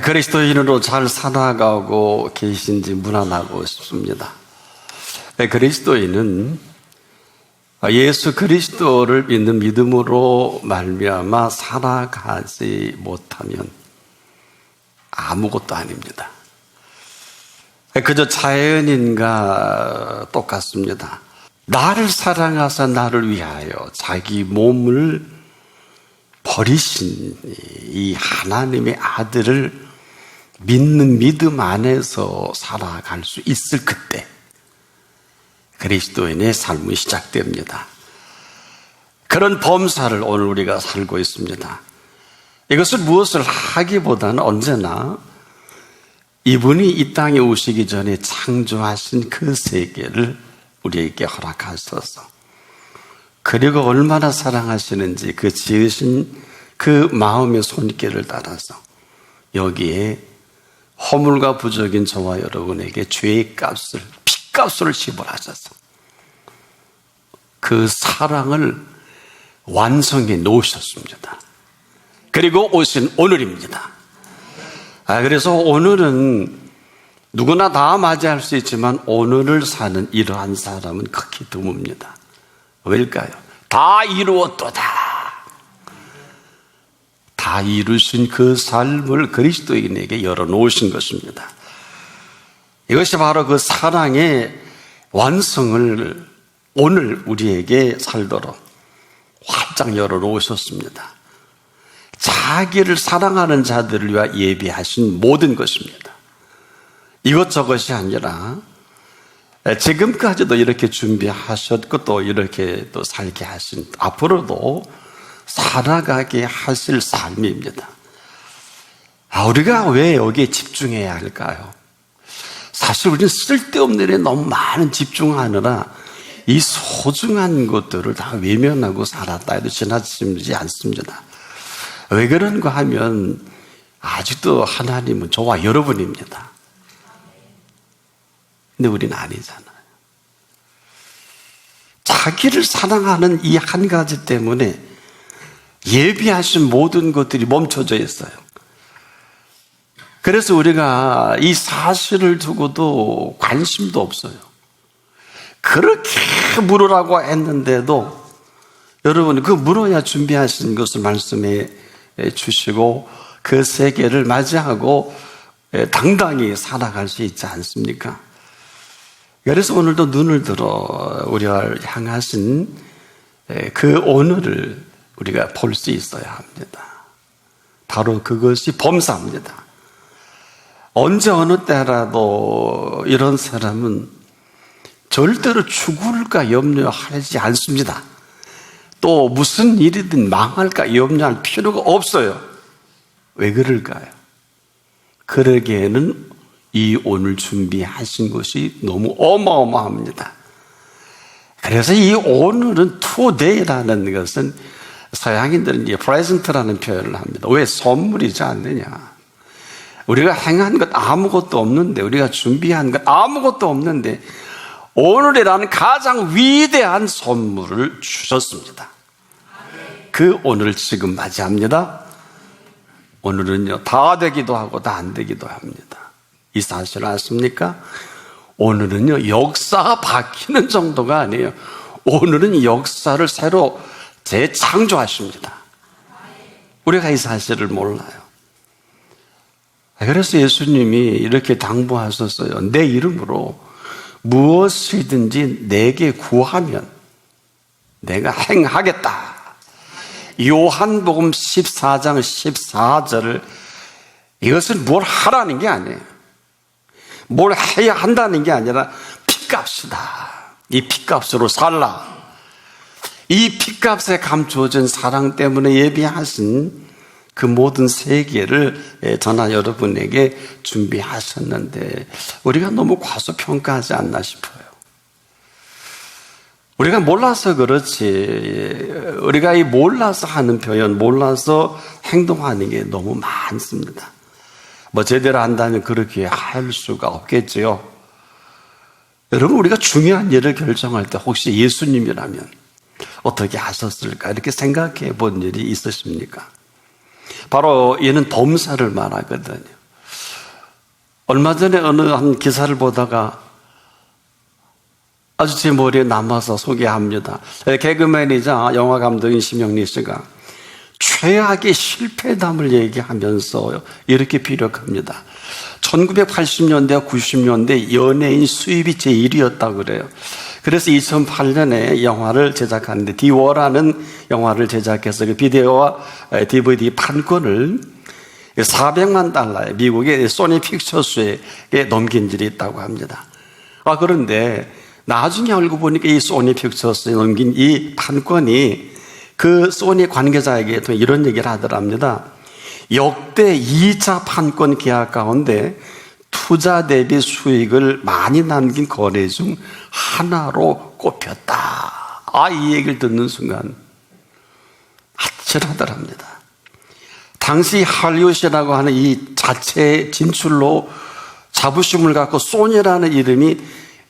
그리스도인으로 잘 살아가고 계신지 문안하고 싶습니다. 그리스도인은 예수 그리스도를 믿는 믿음으로 말미암아 살아가지 못하면 아무것도 아닙니다. 그저 자연인과 똑같습니다. 나를 사랑하사 나를 위하여 자기 몸을 버리신 이 하나님의 아들을 믿는 믿음 안에서 살아갈 수 있을 그때 그리스도인의 삶이 시작됩니다. 그런 범사를 오늘 우리가 살고 있습니다. 이것을 무엇을 하기보다는 언제나 이분이 이 땅에 오시기 전에 창조하신 그 세계를 우리에게 허락하셔서 그리고 얼마나 사랑하시는지 그 지으신 그 마음의 손길을 따라서 여기에 허물과 부족인 저와 여러분에게 죄의 값을, 핏값을 지불하셔서 그 사랑을 완성해 놓으셨습니다. 그리고 오신 오늘입니다. 그래서 오늘은 누구나 다 맞이할 수 있지만 오늘을 사는 이러한 사람은 극히 드뭅니다. 왜일까요? 다 이루었도다. 다 이루신 그 삶을 그리스도인에게 열어놓으신 것입니다. 이것이 바로 그 사랑의 완성을 오늘 우리에게 살도록 활짝 열어놓으셨습니다. 자기를 사랑하는 자들을 위하여 예비하신 모든 것입니다. 이것저것이 아니라 지금까지도 이렇게 준비하셨고 또 이렇게 또 살게 하신 앞으로도 살아가게 하실 삶입니다. 우리가 왜 여기에 집중해야 할까요? 사실 우리는 쓸데없는 일에 너무 많은 집중하느라 이 소중한 것들을 다 외면하고 살았다 해도 지나치지 않습니다. 왜 그런가 하면 아직도 하나님은 저와 여러분입니다. 근데 우리는 아니잖아요. 자기를 사랑하는 이 한 가지 때문에 예비하신 모든 것들이 멈춰져 있어요. 그래서 우리가 이 사실을 두고도 관심도 없어요. 그렇게 물으라고 했는데도 여러분 그 물어야 준비하신 것을 말씀해 주시고 그 세계를 맞이하고 당당히 살아갈 수 있지 않습니까? 그래서 오늘도 눈을 들어 우리를 향하신 그 오늘을 우리가 볼 수 있어야 합니다. 바로 그것이 범사입니다. 언제 어느 때라도 이런 사람은 절대로 죽을까 염려하지 않습니다. 또 무슨 일이든 망할까 염려할 필요가 없어요. 왜 그럴까요? 그러기에는 이 오늘 준비하신 것이 너무 어마어마합니다. 그래서 이 오늘은 today라는 것은 서양인들은 이제 present라는 표현을 합니다. 왜? 선물이지 않느냐. 우리가 행한 것 아무것도 없는데, 우리가 준비한 것 아무것도 없는데 오늘이라는 가장 위대한 선물을 주셨습니다. 그 오늘을 지금 맞이합니다. 오늘은요 다 되기도 하고 다 안 되기도 합니다. 이 사실을 아십니까? 오늘은요 역사가 바뀌는 정도가 아니에요. 오늘은 역사를 새로 재창조하십니다. 우리가 이 사실을 몰라요. 그래서 예수님이 이렇게 당부하셨어요. 내 이름으로 무엇이든지 내게 구하면 내가 행하겠다. 요한복음 14장 14절 이것은 뭘 하라는 게 아니에요. 뭘 해야 한다는 게 아니라 핏값이다. 이 핏값으로 살라. 이 핏값에 감추어진 사랑 때문에 예비하신 그 모든 세계를 저나 여러분에게 준비하셨는데 우리가 너무 과소평가하지 않나 싶어요. 우리가 몰라서 그렇지, 우리가 이 몰라서 하는 표현, 몰라서 행동하는 게 너무 많습니다. 제대로 한다면 그렇게 할 수가 없겠지요. 여러분, 우리가 중요한 일을 결정할 때 혹시 예수님이라면 어떻게 하셨을까 이렇게 생각해 본 일이 있으십니까? 바로 얘는 범사를 말하거든요. 얼마 전에 어느 한 기사를 보다가 아주 제 머리에 남아서 소개합니다. 개그맨이자 영화감독인 심영리 씨가 최악의 실패담을 얘기하면서 이렇게 비력합니다. 1980년대, 90년대 연예인 수입이 제1위였다고 그래요. 그래서 2008년에 영화를 제작하는데 디워라는 영화를 제작해서 그 비디오와 DVD 판권을 400만 달러에 미국의 소니 픽처스에 넘긴 일이 있다고 합니다. 그런데 나중에 알고 보니까 이 소니 픽처스에 넘긴 이 판권이 그 소니 관계자에게 또 이런 얘기를 하더랍니다. 역대 2차 판권 계약 가운데 투자 대비 수익을 많이 남긴 거래 중 하나로 꼽혔다. 이 얘기를 듣는 순간 아찔하더랍니다. 당시 할리우드라고 하는 이 자체 진출로 자부심을 갖고 소니라는 이름이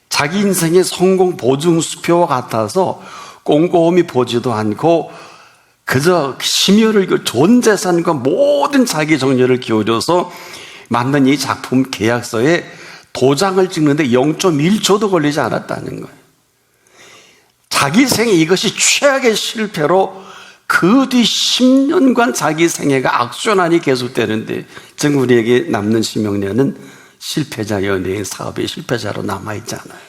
자기 인생의 성공 보증 수표와 같아서 꼼꼼히 보지도 않고 그저 심혈을 전 재산과 모든 자기 정열을 기울여서 만든 이 작품 계약서에 도장을 찍는데 0.1초도 걸리지 않았다는 거예요. 자기 생애 이것이 최악의 실패로 그 뒤 10년간 자기 생애가 악순환이 계속되는데 지금 우리에게 남는 심영래는 실패자 연예인 사업의 실패자로 남아있잖아요.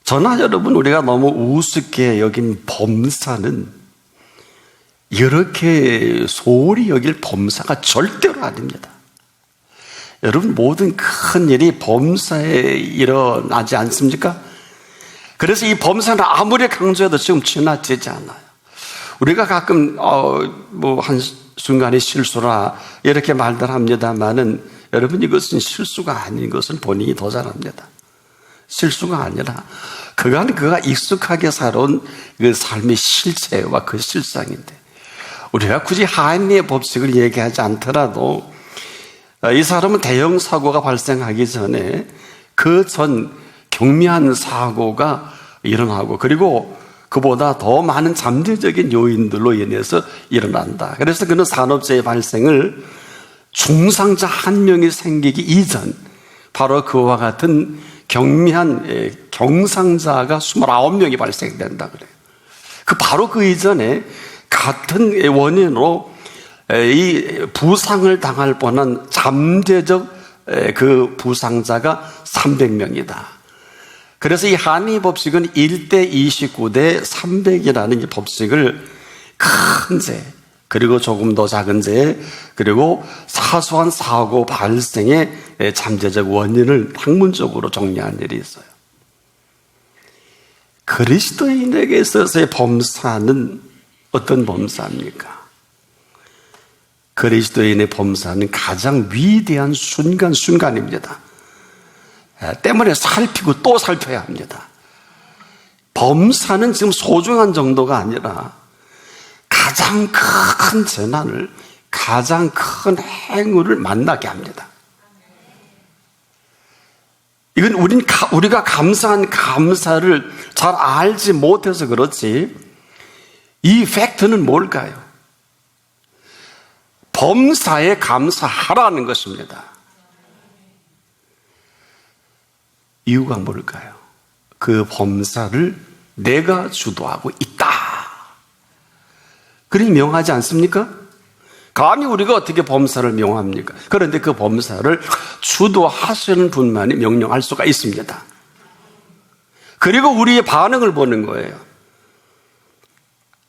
저나 여러분, 우리가 너무 우습게 여긴 범사는 이렇게 소홀히 여길 범사가 절대로 아닙니다. 여러분, 모든 큰 일이 범사에 일어나지 않습니까? 그래서 이 범사는 아무리 강조해도 지금 지나치지 않아요. 우리가 가끔 한순간의 실수라 이렇게 말들 합니다만은 여러분, 이것은 실수가 아닌 것을 본인이 더 잘합니다. 실수가 아니라 그가 익숙하게 살아온 그 삶의 실체와 그 실상인데, 우리가 굳이 하인리의 법칙을 얘기하지 않더라도 이 사람은 대형 사고가 발생하기 전에 그 전 경미한 사고가 일어나고, 그리고 그보다 더 많은 잠재적인 요인들로 인해서 일어난다. 그래서 그는 산업재해 발생을 중상자 한 명이 생기기 이전, 바로 그와 같은 경미한 경상자가 29명이 발생된다 그래요. 바로 그 이전에 같은 원인으로 이 부상을 당할 뻔한 잠재적 그 부상자가 300명이다. 그래서 이 한의 법칙은 1대 29대 300이라는 이 법칙을 큰 죄, 그리고 조금 더 작은 죄, 그리고 사소한 사고 발생의 잠재적 원인을 학문적으로 정리한 일이 있어요. 그리스도인에게 있어서의 범사는 어떤 범사입니까? 그리스도인의 범사는 가장 위대한 순간입니다. 때문에 살피고 또 살펴야 합니다. 범사는 지금 소중한 정도가 아니라 가장 큰 재난을, 가장 큰 행운을 만나게 합니다. 이건 우리가 감사한 감사를 잘 알지 못해서 그렇지, 이 팩트는 뭘까요? 범사에 감사하라는 것입니다. 이유가 뭘까요? 그 범사를 내가 주도하고 있다. 그리 명하지 않습니까? 감히 우리가 어떻게 범사를 명합니까? 그런데 그 범사를 주도하시는 분만이 명령할 수가 있습니다. 그리고 우리의 반응을 보는 거예요.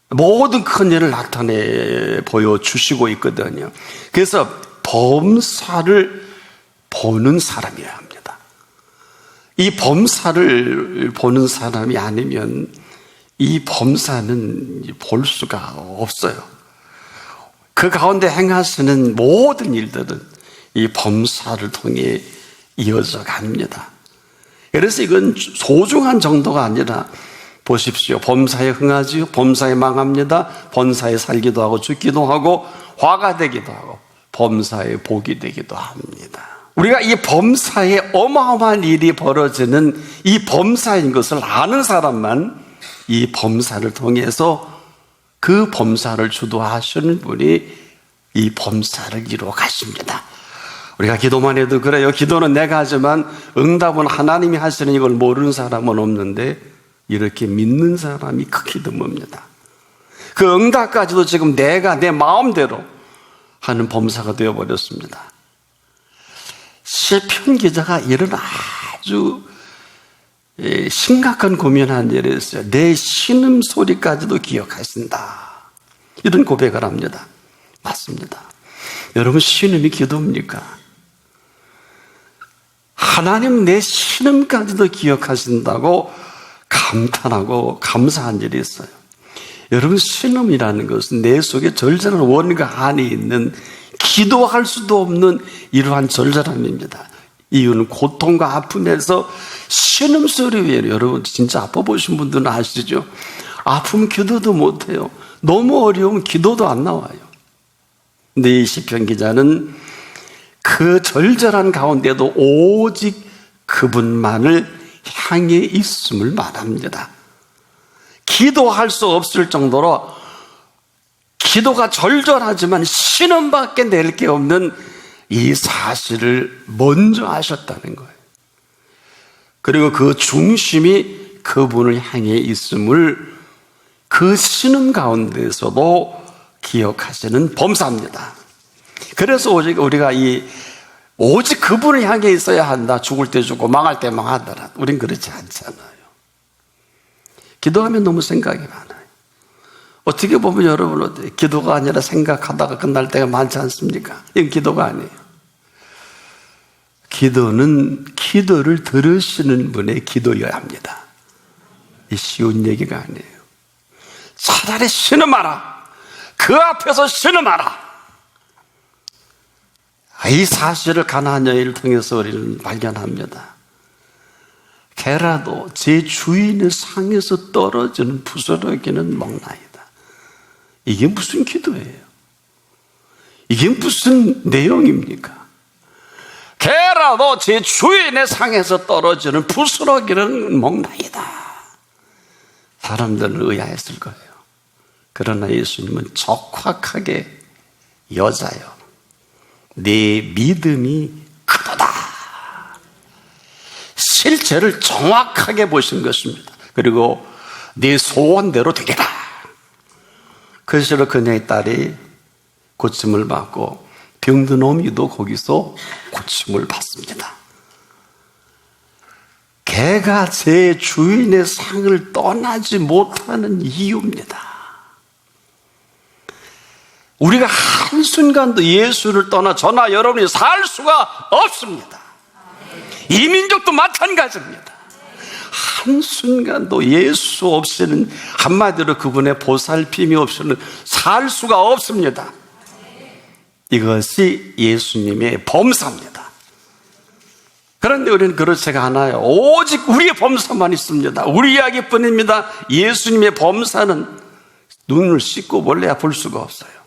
모든 큰 일을 나타내 보여주시고 있거든요. 그래서 범사를 보는 사람이어야 합니다. 이 범사를 보는 사람이 아니면 이 범사는 볼 수가 없어요. 그 가운데 행하시는 모든 일들은 이 범사를 통해 이어져 갑니다. 그래서 이건 소중한 정도가 아니라, 보십시오. 범사에 흥하지요, 범사에 망합니다. 범사에 살기도 하고 죽기도 하고 화가 되기도 하고 범사에 복이 되기도 합니다. 우리가 이 범사에 어마어마한 일이 벌어지는 이 범사인 것을 아는 사람만 이 범사를 통해서 그 범사를 주도하시는 분이 이 범사를 이루어 가십니다. 우리가 기도만 해도 그래요. 기도는 내가 하지만 응답은 하나님이 하시는 이걸 모르는 사람은 없는데 이렇게 믿는 사람이 극히 드뭅니다. 그 응답까지도 지금 내가 내 마음대로 하는 범사가 되어버렸습니다. 시편 기자가 이런 아주 심각한 고민한 일이 있어요. 내 신음소리까지도 기억하신다. 이런 고백을 합니다. 맞습니다. 여러분, 신음이 기도입니까? 하나님 내 신음까지도 기억하신다고 감탄하고 감사한 일이 있어요. 여러분, 신음이라는 것은 내 속에 절절한 원과 한이 있는 기도할 수도 없는 이러한 절절함입니다. 이유는 고통과 아픔에서 신음소리예요. 여러분, 진짜 아파 보신 분들은 아시죠? 아프면 기도도 못해요. 너무 어려우면 기도도 안 나와요. 근데 이 시편 기자는 그 절절한 가운데도 오직 그분만을 향해 있음을 말합니다. 기도할 수 없을 정도로 기도가 절절하지만 신음밖에 낼 게 없는 이 사실을 먼저 하셨다는 거예요. 그리고 그 중심이 그분을 향해 있음을 그 신음 가운데서도 기억하시는 범사입니다. 그래서 우리가 오직 그분을 향해 있어야 한다. 죽을 때 죽고 망할 때 망하더라. 우린 그렇지 않잖아요. 기도하면 너무 생각이 많아요. 어떻게 보면 여러분 어때요? 기도가 아니라 생각하다가 끝날 때가 많지 않습니까? 이건 기도가 아니에요. 기도는 기도를 들으시는 분의 기도여야 합니다. 이 쉬운 얘기가 아니에요. 차라리 신음하라. 그 앞에서 신음하라. 이 사실을 가나안 여인을 통해서 우리는 발견합니다. 개라도 제 주인의 상에서 떨어지는 부스러기는 먹나이다. 이게 무슨 기도예요? 이게 무슨 내용입니까? 개라도 제 주인의 상에서 떨어지는 부스러기는 먹나이다. 사람들은 의아했을 거예요. 그러나 예수님은 적확하게 여자여, 내 믿음이 크도다. 실체를 정확하게 보신 것입니다. 그리고 네 소원대로 되리라. 그래서 그녀의 딸이 고침을 받고 병든 어미도 거기서 고침을 받습니다. 개가 제 주인의 상을 떠나지 못하는 이유입니다. 우리가 한순간도 예수를 떠나 저나 여러분이 살 수가 없습니다. 이 민족도 마찬가지입니다. 한순간도 예수 없이는, 한마디로 그분의 보살핌이 없이는 살 수가 없습니다. 이것이 예수님의 범사입니다. 그런데 우리는 그렇지가 않아요. 오직 우리의 범사만 있습니다. 우리 이야기뿐입니다. 예수님의 범사는 눈을 씻고 몰래야 볼 수가 없어요.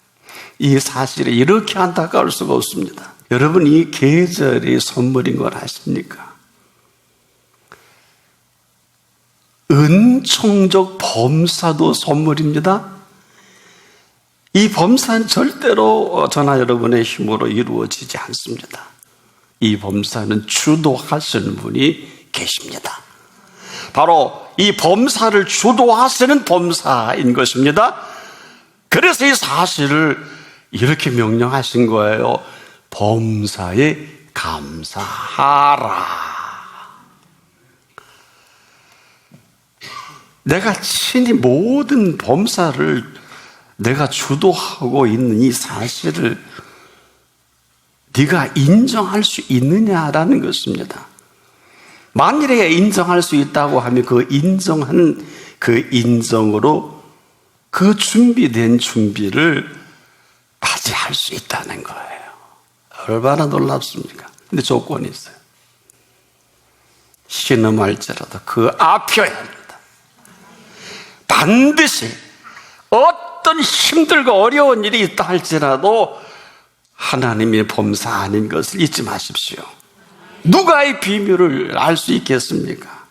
이 사실이 이렇게 안타까울 수가 없습니다. 여러분, 이 계절이 선물인 걸 아십니까? 은총적 범사도 선물입니다. 이 범사는 절대로 저나 여러분의 힘으로 이루어지지 않습니다. 이 범사는 주도하시는 분이 계십니다. 바로 이 범사를 주도하시는 범사인 것입니다. 그래서 이 사실을 이렇게 명령하신 거예요. 범사에 감사하라. 내가 친히 모든 범사를 내가 주도하고 있는 이 사실을 네가 인정할 수 있느냐라는 것입니다. 만일에 인정할 수 있다고 하면 그 인정한 그 인정으로 그 준비된 준비를 맞이할 수 있다는 거예요. 얼마나 놀랍습니까? 근데 조건이 있어요. 신음할지라도 그 앞이어야 합니다. 반드시 어떤 힘들고 어려운 일이 있다 할지라도 하나님의 범사 아닌 것을 잊지 마십시오. 누가 이 비밀을 알 수 있겠습니까?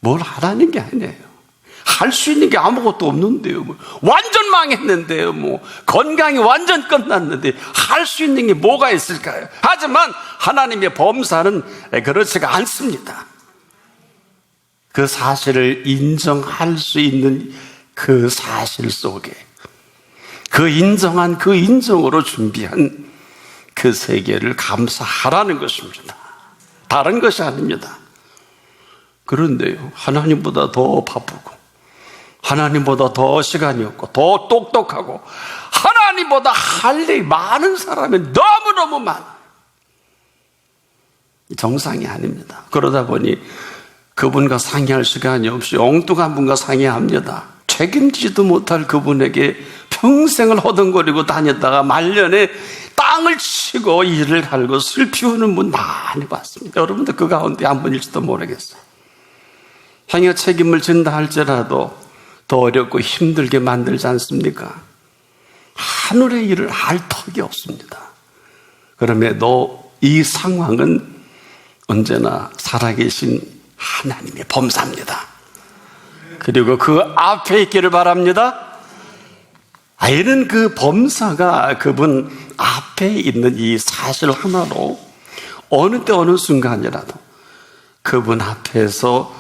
뭘 하라는 게 아니에요. 할 수 있는 게 아무것도 없는데요. 완전 망했는데요. 건강이 완전 끝났는데 할 수 있는 게 뭐가 있을까요? 하지만 하나님의 범사는 그렇지가 않습니다. 그 사실을 인정할 수 있는 그 사실 속에 그 인정한 그 인정으로 준비한 그 세계를 감사하라는 것입니다. 다른 것이 아닙니다. 그런데요, 하나님보다 더 바쁘고 하나님보다 더 시간이 없고 더 똑똑하고 하나님보다 할 일이 많은 사람이 너무너무 많아요. 정상이 아닙니다. 그러다 보니 그분과 상의할 시간이 없이 엉뚱한 분과 상의합니다. 책임지지도 못할 그분에게 평생을 허둥거리고 다녔다가 말년에 땅을 치고 이를 갈고 슬피우는 분 많이 봤습니다. 여러분들 그 가운데 한 분일지도 모르겠어요. 자기가 책임을 진다 할지라도 더 어렵고 힘들게 만들지 않습니까? 하늘의 일을 할 턱이 없습니다. 그럼에도 이 상황은 언제나 살아계신 하나님의 범사입니다. 그리고 그 앞에 있기를 바랍니다. 이는 그 범사가 그분 앞에 있는 이 사실 하나로 어느 때 어느 순간이라도 그분 앞에서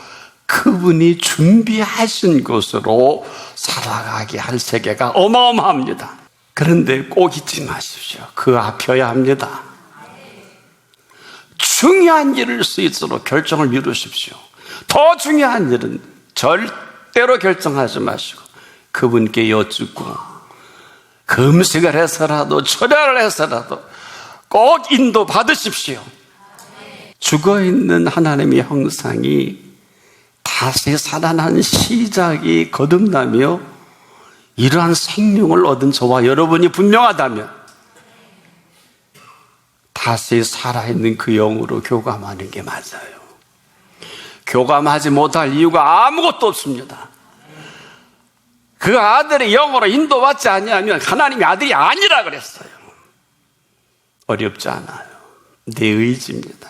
그분이 준비하신 곳으로 살아가게 할 세계가 어마어마합니다. 그런데 꼭 잊지 마십시오. 그 앞이어야 합니다. 중요한 일을 수 있도록 결정을 미루십시오. 더 중요한 일은 절대로 결정하지 마시고 그분께 여쭙고 금식을 해서라도 철야를 해서라도 꼭 인도 받으십시오. 죽어있는 하나님의 형상이 다시 살아난 시작이 거듭나며 이러한 생명을 얻은 저와 여러분이 분명하다면 다시 살아있는 그 영으로 교감하는 게 맞아요. 교감하지 못할 이유가 아무것도 없습니다. 그 아들의 영으로 인도받지 아니하면 하나님의 아들이 아니라 그랬어요. 어렵지 않아요. 내 의지입니다.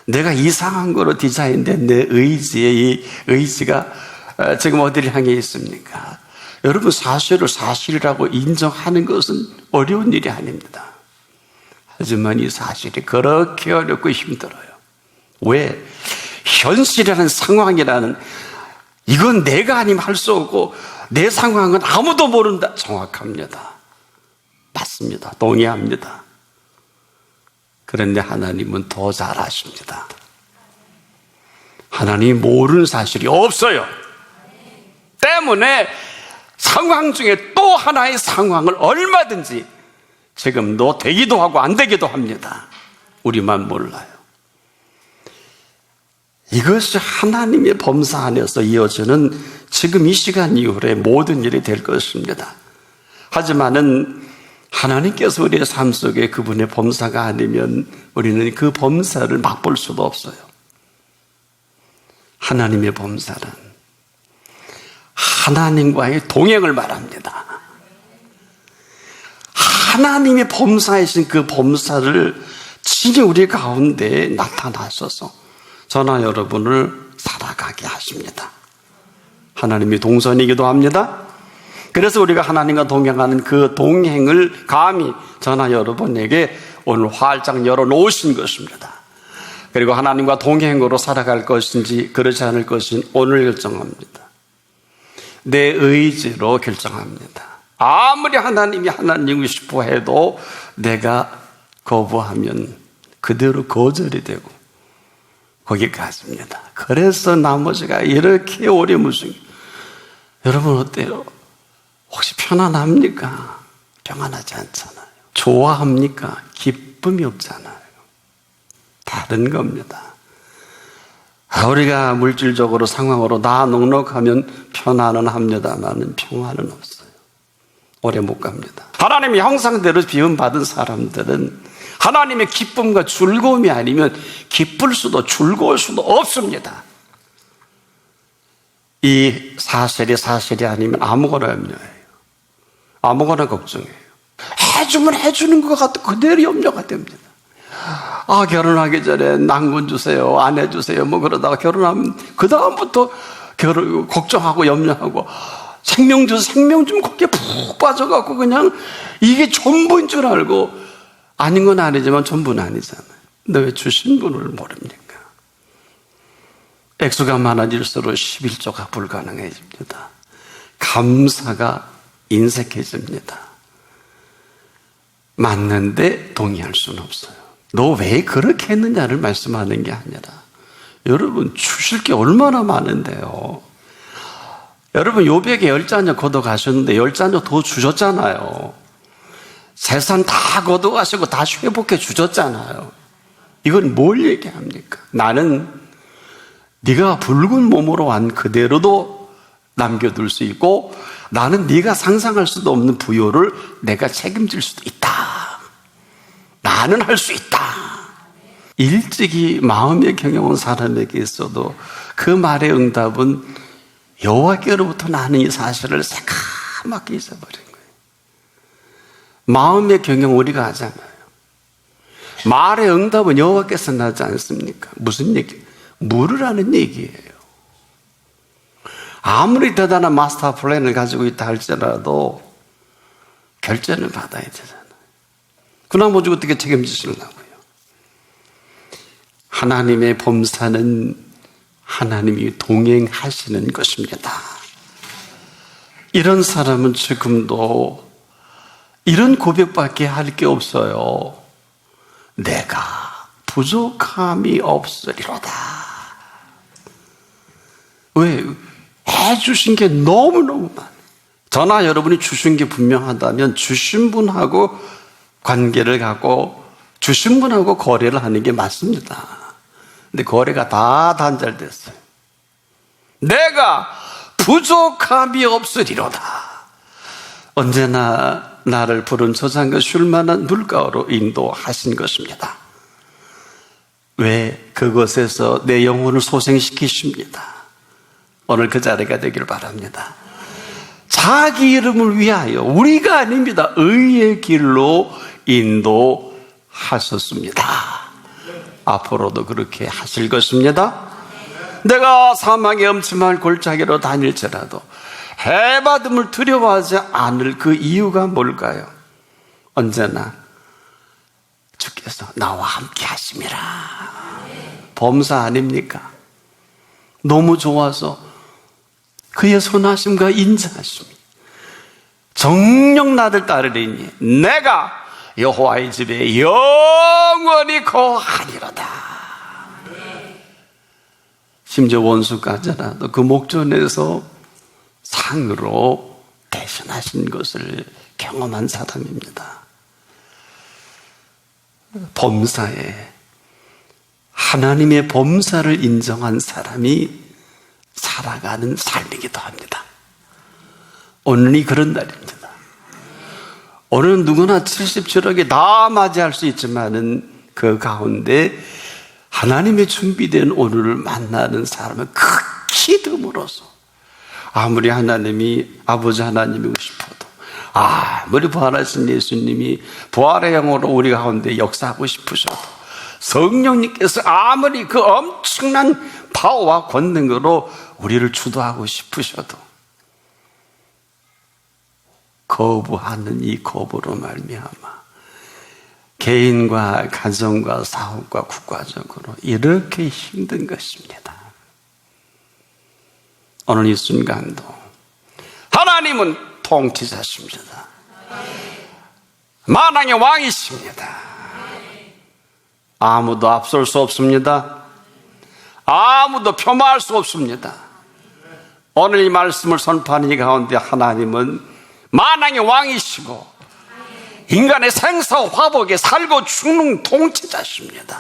내가 이상한 거로 디자인된 내 의지에 이 의지가 지금 어디를 향해 있습니까? 여러분, 사실을 사실이라고 인정하는 것은 어려운 일이 아닙니다. 하지만 이 사실이 그렇게 어렵고 힘들어요. 왜? 현실이라는 상황이라는, 이건 내가 아니면 할 수 없고 내 상황은 아무도 모른다. 정확합니다. 맞습니다. 동의합니다. 그런데 하나님은 더 잘 아십니다. 하나님이 모르는 사실이 없어요. 때문에 상황 중에 또 하나의 상황을 얼마든지 지금도 되기도 하고 안 되기도 합니다. 우리만 몰라요. 이것이 하나님의 범사 안에서 이어지는 지금 이 시간 이후에 모든 일이 될 것입니다. 하지만은 하나님께서 우리의 삶 속에 그분의 범사가 아니면 우리는 그 범사를 맛볼 수도 없어요. 하나님의 범사는 하나님과의 동행을 말합니다. 하나님의 범사이신 그 범사를 친히 우리 가운데 나타나셔서 저나 여러분을 살아가게 하십니다. 하나님이 동선이기도 합니다. 그래서 우리가 하나님과 동행하는 그 동행을 감히 저나 여러분에게 오늘 활짝 열어놓으신 것입니다. 그리고 하나님과 동행으로 살아갈 것인지 그렇지 않을 것인지 오늘 결정합니다. 내 의지로 결정합니다. 아무리 하나님이 하나님이고 싶어 해도 내가 거부하면 그대로 거절이 되고 거기까지입니다. 그래서 나머지가 이렇게 오래무중해요. 여러분 어때요? 혹시 편안합니까? 평안하지 않잖아요. 좋아합니까? 기쁨이 없잖아요. 다른 겁니다. 우리가 물질적으로 상황으로 다 넉넉하면 편안은 합니다만 평안은 없어요. 오래 못 갑니다. 하나님의 형상대로 비움받은 사람들은 하나님의 기쁨과 즐거움이 아니면 기쁠 수도 즐거울 수도 없습니다. 이 사실이 아니면 아무거나 염려해요. 아무거나 걱정해요. 해주면 해주는 것 같아 그대로 염려가 됩니다. 결혼하기 전에 낭군 주세요, 아내 주세요, 그러다가 결혼하면 그 다음부터 걱정하고 염려하고 생명 좀 거기에 푹 빠져갖고 그냥 이게 전부인 줄 알고 아닌 건 아니지만 전부는 아니잖아요. 근데 왜 주신 분을 모릅니까? 액수가 많아질수록 11조가 불가능해집니다. 감사가 인색해집니다. 맞는데 동의할 수는 없어요. 너 왜 그렇게 했느냐를 말씀하는 게 아니라 여러분 주실 게 얼마나 많은데요. 여러분 욥에게 10자녀 걷어가셨는데 10자녀 더 주셨잖아요. 재산 다 걷어가시고 다시 회복해 주셨잖아요. 이건 뭘 얘기합니까? 나는 네가 붉은 몸으로 완 그대로도 남겨둘 수 있고 나는 네가 상상할 수도 없는 부요를 내가 책임질 수도 있다. 나는 할 수 있다. 일찍이 마음의 경영은 사람에게 있어도 그 말의 응답은 여호와께로부터 나는 이 사실을 새까맣게 잊어버린 거예요. 마음의 경영 우리가 하잖아요. 말의 응답은 여호와께서 나지 않습니까? 무슨 얘기? 물으라는 얘기예요. 아무리 대단한 마스터 플랜을 가지고 있다 할지라도 결제는 받아야 되잖아요. 그나마 어떻게 책임지시려고요? 하나님의 범사는 하나님이 동행하시는 것입니다. 이런 사람은 지금도 이런 고백밖에 할 게 없어요. 내가 부족함이 없으리로다. 왜? 해주신 게 너무너무 많아요. 저나 여러분이 주신 게 분명하다면 주신 분하고 관계를 갖고 주신 분하고 거래를 하는 게 맞습니다. 근데 거래가 다 단절됐어요. 내가 부족함이 없으리로다. 언제나 나를 부른 저장과 쉴만한 물가로 인도하신 것입니다. 왜? 그것에서 내 영혼을 소생시키십니다. 오늘 그 자리가 되길 바랍니다. 자기 이름을 위하여 우리가 아닙니다. 의의 길로 인도하셨습니다. 앞으로도 그렇게 하실 것입니다. 내가 사망의 엄침한 골짜기로 다닐지라도 해받음을 두려워하지 않을 그 이유가 뭘까요? 언제나 주께서 나와 함께 하심이라. 범사 아닙니까? 너무 좋아서 그의 선하심과 인자하심, 정녕 나를 따르리니 내가 여호와의 집에 영원히 거하리로다. 심지어 원수까지라도 그 목전에서 상으로 대신하신 것을 경험한 사람입니다. 범사에 하나님의 범사를 인정한 사람이 살아가는 삶이기도 합니다. 오늘이 그런 날입니다. 오늘은 누구나 77억이 다 맞이할 수 있지만은 그 가운데 하나님의 준비된 오늘을 만나는 사람은 극히 드물어서 아무리 하나님이 아버지 하나님이고 싶어도 아무리 부활하신 예수님이 부활의 영으로 우리 가운데 역사하고 싶으셔도 성령님께서 아무리 그 엄청난 파워와 권능으로 우리를 주도하고 싶으셔도 거부하는 이 거부로 말미암아 개인과 가정과 사업과 국가적으로 이렇게 힘든 것입니다. 오늘 이 순간도 하나님은 통치자십니다. 만왕의 왕이십니다. 아무도 앞설 수 없습니다. 아무도 폄하할 수 없습니다. 오늘 이 말씀을 선포하는 이 가운데 하나님은 만왕의 왕이시고 인간의 생사 화복에 살고 죽는 통치자십니다.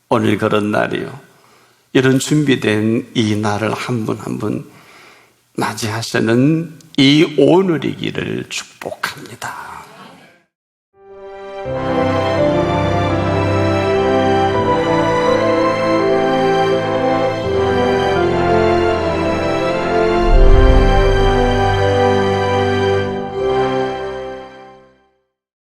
오늘 그런 날이요. 이런 준비된 이 날을 한 분 한 분 맞이하시는 이 오늘이기를 축복합니다.